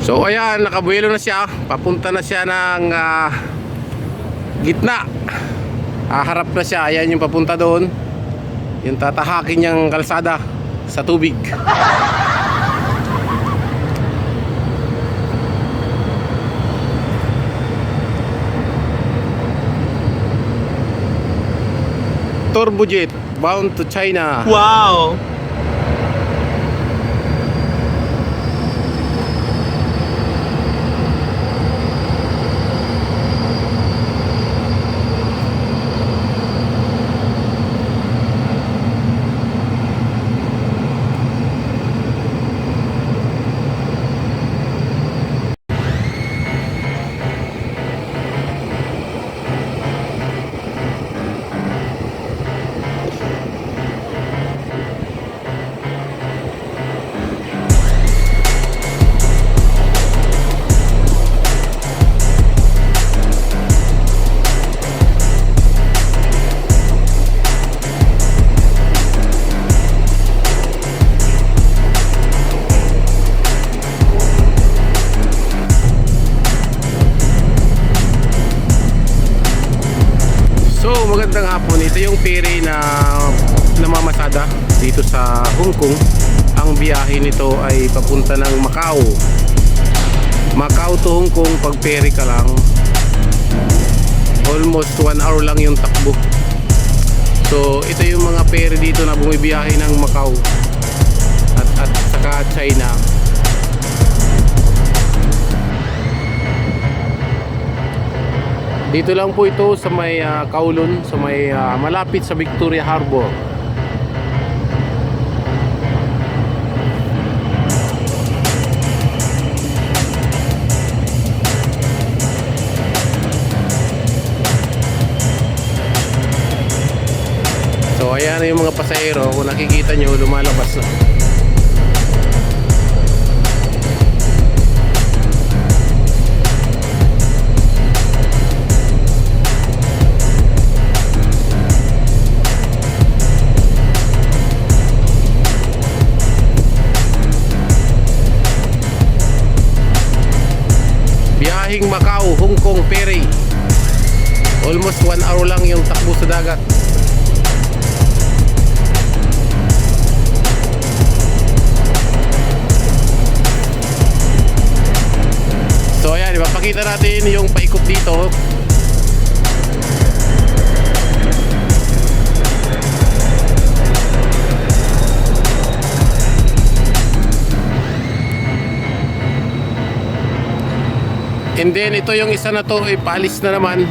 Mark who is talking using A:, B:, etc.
A: So ayan, nakabuelo na siya. Papunta na siya ng gitna. Harap na siya. Ayan yung papunta doon. Yung tatahakin niyang kalsada sa tubig. Turbojet bound to China.
B: Wow!
A: Magandang hapon. Ito yung ferry na namamasada dito sa Hong Kong. Ang biyahe nito ay papunta ng Macau. Macau to Hong Kong, pag ferry ka lang almost 1 hour lang yung takbo. So ito yung mga ferry dito na bumibiyahe ng Macau at saka China. Dito lang po ito sa may Kowloon, sa may malapit sa Victoria Harbor. So ayan yung mga pasahero, kung nakikita nyo lumalabas na. Biyahing Macau, Hong Kong ferry. Almost 1 hour lang yung takbo sa dagat. So ayan, ipapakita natin yung paikot dito. And then ito yung isa na to, paalis na naman.